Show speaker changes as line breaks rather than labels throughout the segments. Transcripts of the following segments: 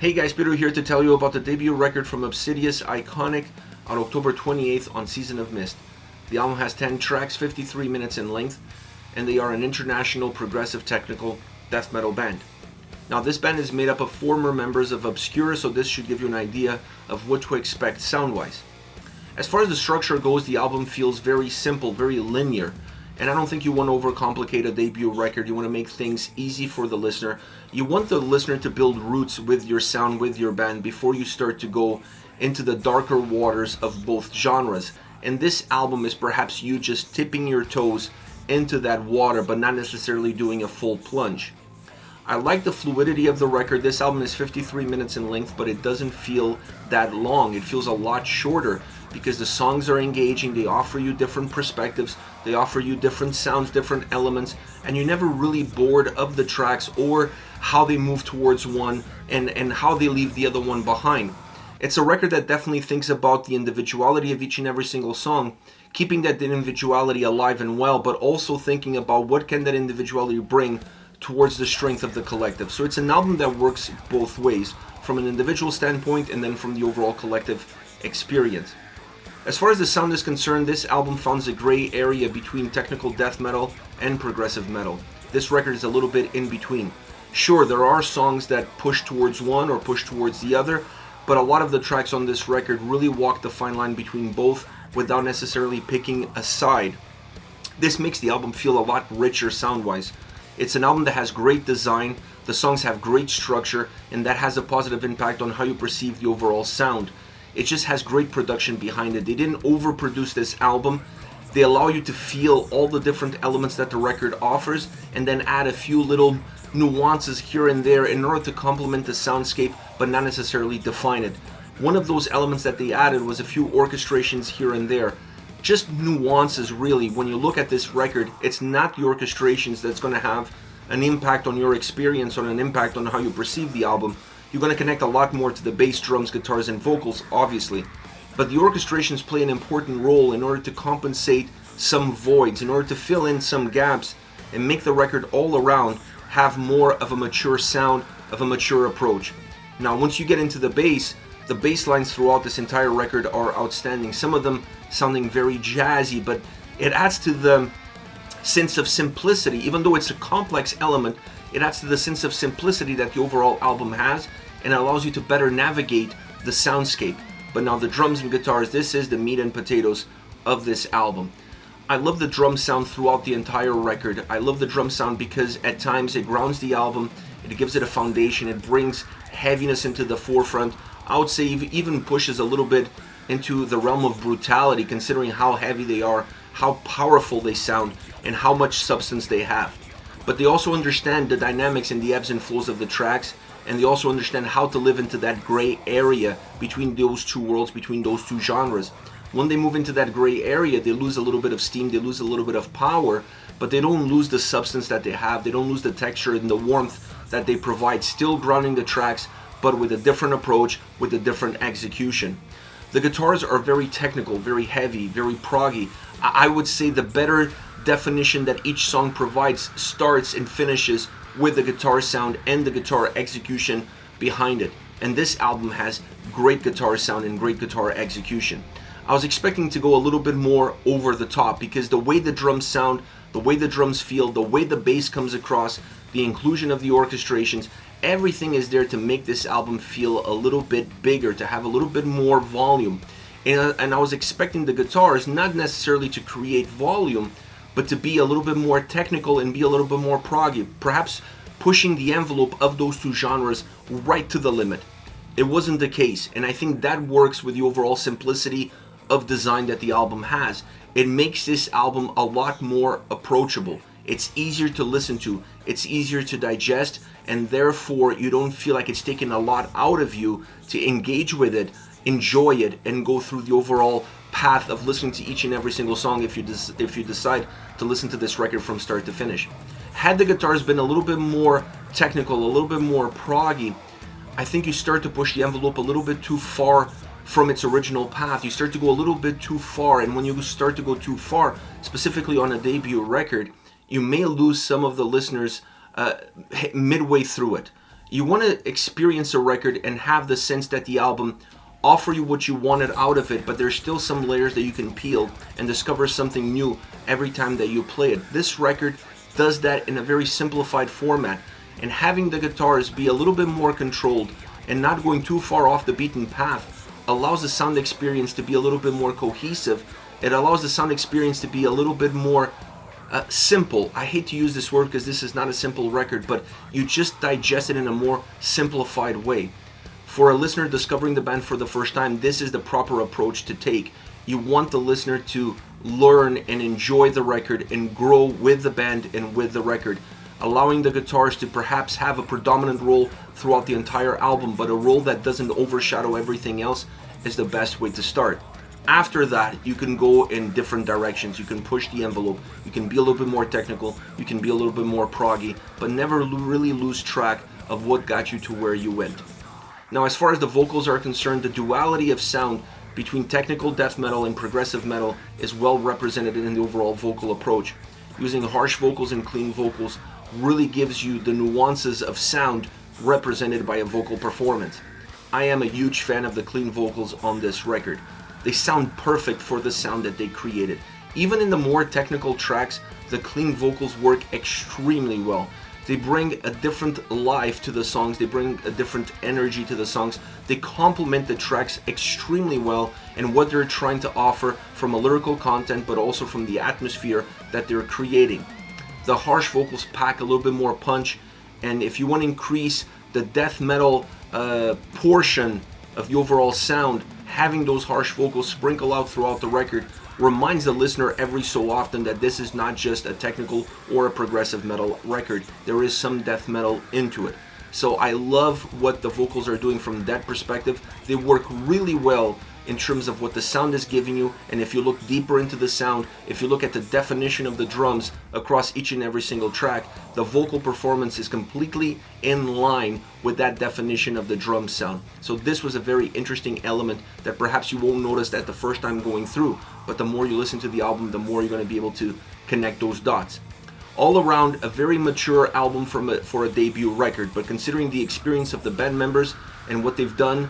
Hey guys, Peter here to tell you about the debut record from Obsidious, Iconic, on October 28th on Season of Mist. The album has 10 tracks, 53 minutes in length, and they are an international progressive technical death metal band. Now this band is made up of former members of Obscura, so this should give you an idea of what to expect sound-wise. As far as the structure goes, the album feels very simple, very linear. And I don't think you want to overcomplicate a debut record. You want to make things easy for the listener. You want the listener to build roots with your sound, with your band, before you start to go into the darker waters of both genres. And this album is perhaps you just tipping your toes into that water, but not necessarily doing a full plunge. I like the fluidity of the record. This album is 53 minutes in length, but it doesn't feel that long. It feels a lot shorter because the songs are engaging. They offer you different perspectives. They offer you different sounds, different elements, and you're never really bored of the tracks or how they move towards one and how they leave the other one behind. It's a record that definitely thinks about the individuality of each and every single song, keeping that individuality alive and well, but also thinking about what can that individuality bring towards the strength of the collective. So it's an album that works both ways, from an individual standpoint and then from the overall collective experience. As far as the sound is concerned, this album finds a gray area between technical death metal and progressive metal. This record is a little bit in between. Sure, there are songs that push towards one or push towards the other, but a lot of the tracks on this record really walk the fine line between both without necessarily picking a side. This makes the album feel a lot richer sound-wise. It's an album that has great design, the songs have great structure, and that has a positive impact on how you perceive the overall sound. It just has great production behind it. They didn't overproduce this album. They allow you to feel all the different elements that the record offers and then add a few little nuances here and there in order to complement the soundscape but not necessarily define it. One of those elements that they added was a few orchestrations here and there. Just nuances really. When you look at this record, it's not the orchestrations that's going to have an impact on your experience or an impact on how you perceive the album. You're going to connect a lot more to the bass, drums, guitars, and vocals, obviously. But the orchestrations play an important role in order to compensate some voids, in order to fill in some gaps, and make the record all around have more of a mature sound, of a mature approach. Now, once you get into the bass lines throughout this entire record are outstanding. Some of them sounding very jazzy, but it adds to the sense of simplicity. Even though it's a complex element, it adds to the sense of simplicity that the overall album has, and allows you to better navigate the soundscape. But now the drums and guitars, this is the meat and potatoes of this album. I love the drum sound throughout the entire record. I love the drum sound because at times it grounds the album, it gives it a foundation, it brings heaviness into the forefront. I would say even pushes a little bit into the realm of brutality, considering how heavy they are, how powerful they sound, and how much substance they have. But they also understand the dynamics and the ebbs and flows of the tracks, and they also understand how to live into that gray area between those two worlds, between those two genres. When they move into that gray area, they lose a little bit of steam, they lose a little bit of power, but they don't lose the substance that they have, they don't lose the texture and the warmth that they provide, still grounding the tracks, but with a different approach, with a different execution. The guitars are very technical, very heavy, very proggy. I would say the better definition that each song provides starts and finishes with the guitar sound and the guitar execution behind it. And this album has great guitar sound and great guitar execution. I was expecting to go a little bit more over the top because the way the drums sound, the way the drums feel, the way the bass comes across, the inclusion of the orchestrations, everything is there to make this album feel a little bit bigger, to have a little bit more volume. And I was expecting the guitars not necessarily to create volume, but to be a little bit more technical and be a little bit more proggy, perhaps pushing the envelope of those two genres right to the limit. It wasn't the case, and I think that works with the overall simplicity of design that the album has. It makes this album a lot more approachable. It's easier to listen to, it's easier to digest, and therefore you don't feel like it's taken a lot out of you to engage with it, enjoy it, and go through the overall path of listening to each and every single song if you decide to listen to this record from start to finish. Had the guitars been a little bit more technical, a little bit more proggy, I think you start to push the envelope a little bit too far from its original path. You start to go a little bit too far, and when you start to go too far, specifically on a debut record, you may lose some of the listeners midway through it. You want to experience a record and have the sense that the album offer you what you wanted out of it, but there's still some layers that you can peel and discover something new every time that you play it. This record does that in a very simplified format, and having the guitars be a little bit more controlled and not going too far off the beaten path allows the sound experience to be a little bit more cohesive. It allows the sound experience to be a little bit more simple. I hate to use this word because this is not a simple record, but you just digest it in a more simplified way. For a listener discovering the band for the first time, this is the proper approach to take. You want the listener to learn and enjoy the record and grow with the band and with the record, allowing the guitars to perhaps have a predominant role throughout the entire album, but a role that doesn't overshadow everything else is the best way to start. After that, you can go in different directions. You can push the envelope. You can be a little bit more technical. You can be a little bit more proggy, but never really lose track of what got you to where you went. Now, as far as the vocals are concerned, the duality of sound between technical death metal and progressive metal is well represented in the overall vocal approach. Using harsh vocals and clean vocals really gives you the nuances of sound represented by a vocal performance. I am a huge fan of the clean vocals on this record. They sound perfect for the sound that they created. Even in the more technical tracks, the clean vocals work extremely well. They bring a different life to the songs, they bring a different energy to the songs, they complement the tracks extremely well and what they're trying to offer from a lyrical content, but also from the atmosphere that they're creating. The harsh vocals pack a little bit more punch, and if you want to increase the death metal portion of the overall sound, having those harsh vocals sprinkle out throughout the record reminds the listener every so often that this is not just a technical or a progressive metal record. There is some death metal into it. So I love what the vocals are doing from that perspective. They work really well in terms of what the sound is giving you, and if you look deeper into the sound, if you look at the definition of the drums across each and every single track, the vocal performance is completely in line with that definition of the drum sound. So this was a very interesting element that perhaps you won't notice at the first time going through, but the more you listen to the album, the more you're going to be able to connect those dots. All around, a very mature album for a debut record, but considering the experience of the band members and what they've done,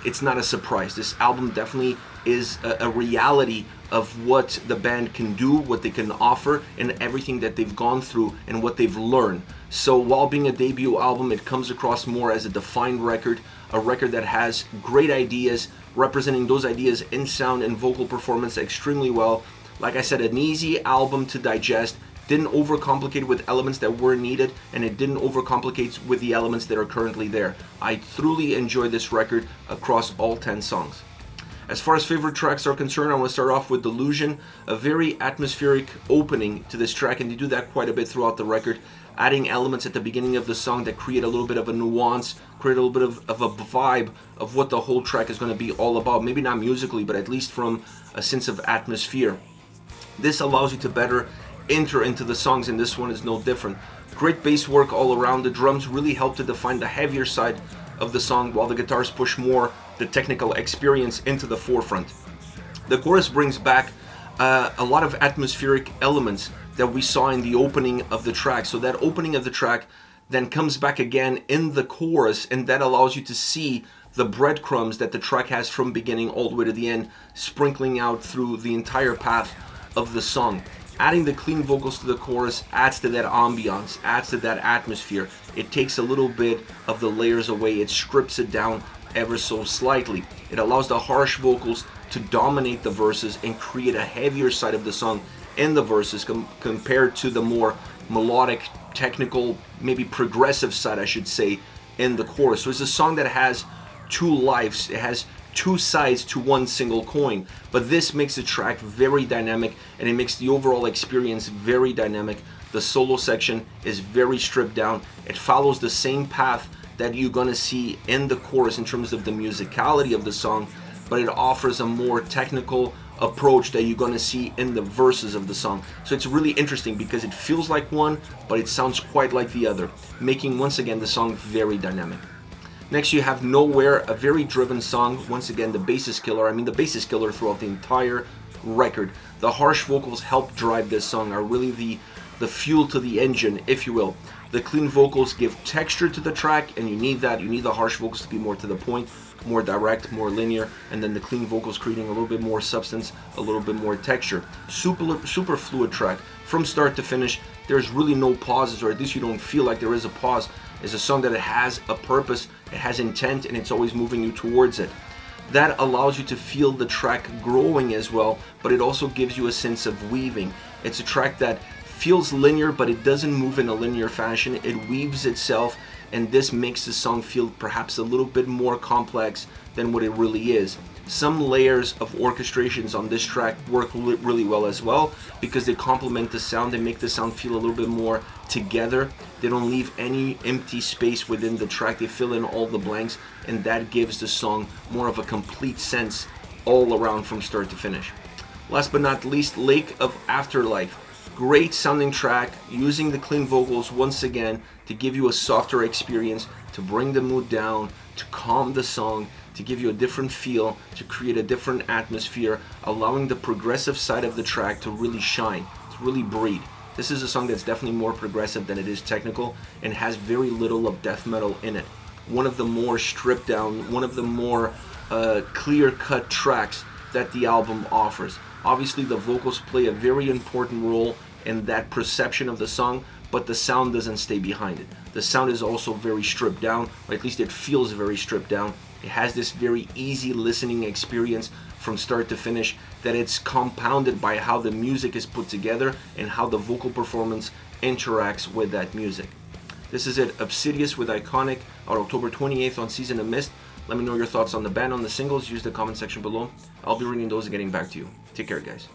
it's not a surprise. This album definitely is a reality of what the band can do, what they can offer, and everything that they've gone through and what they've learned. So while being a debut album, it comes across more as a defined record, a record that has great ideas, representing those ideas in sound and vocal performance extremely well. Like I said, an easy album to digest, didn't overcomplicate with elements that were needed, and it didn't overcomplicate with the elements that are currently there. I truly enjoyed this record across all 10 songs. As far as favorite tracks are concerned, I want to start off with Delusion, a very atmospheric opening to this track, and they do that quite a bit throughout the record, adding elements at the beginning of the song that create a little bit of a nuance, create a little bit of a vibe of what the whole track is going to be all about. Maybe not musically, but at least from a sense of atmosphere. This allows you to better enter into the songs, and this one is no different. Great bass work all around. The drums really help to define the heavier side of the song, while the guitars push more the technical experience into the forefront. The chorus brings back a lot of atmospheric elements that we saw in the opening of the track. So that opening of the track then comes back again in the chorus, and that allows you to see the breadcrumbs that the track has from beginning all the way to the end, sprinkling out through the entire path of the song. Adding the clean vocals to the chorus adds to that ambiance, adds to that atmosphere. It takes a little bit of the layers away, it strips it down ever so slightly. It allows the harsh vocals to dominate the verses and create a heavier side of the song in the verses compared to the more melodic, technical, maybe progressive side, I should say, in the chorus. So it's a song that has two lives. It has two sides to one single coin, but this makes the track very dynamic, and it makes the overall experience very dynamic. The solo section is very stripped down. It follows the same path that you're gonna see in the chorus in terms of the musicality of the song, but it offers a more technical approach that you're gonna see in the verses of the song. So it's really interesting because it feels like one, but it sounds quite like the other, making once again the song very dynamic. Next you have Nowhere, a very driven song. Once again, the bass is killer. I mean, the bass is killer throughout the entire record. The harsh vocals help drive this song, are really the the fuel to the engine, if you will. The clean vocals give texture to the track, and you need that. You need the harsh vocals to be more to the point, more direct, more linear, and then the clean vocals creating a little bit more substance, a little bit more texture. Super fluid track from start to finish. There's really no pauses, or at least you don't feel like there is a pause. It's a song that it has a purpose, it has intent, and it's always moving you towards it. That allows you to feel the track growing as well, but it also gives you a sense of weaving. It's a track that feels linear, but it doesn't move in a linear fashion. It weaves itself, and this makes the song feel perhaps a little bit more complex than what it really is. Some layers of orchestrations on this track work really well as well, because they complement the sound. They make the sound feel a little bit more together. They don't leave any empty space within the track. They fill in all the blanks, and that gives the song more of a complete sense all around from start to finish. Last but not least, Lake of Afterlife. Great sounding track, using the clean vocals once again to give you a softer experience, to bring the mood down, to calm the song, to give you a different feel, to create a different atmosphere, allowing the progressive side of the track to really shine, to really breathe. This is a song that's definitely more progressive than it is technical, and has very little of death metal in it. One of the more stripped down, one of the more clear-cut tracks that the album offers. Obviously the vocals play a very important role in that perception of the song, but the sound doesn't stay behind it. The sound is also very stripped down, or at least it feels very stripped down. It has this very easy listening experience from start to finish, that it's compounded by how the music is put together and how the vocal performance interacts with that music. This is it, Obsidious with Iconic, on October 28th on Season of Mist. Let me know your thoughts on the band, on the singles. Use the comment section below. I'll be reading those and getting back to you. Take care, guys.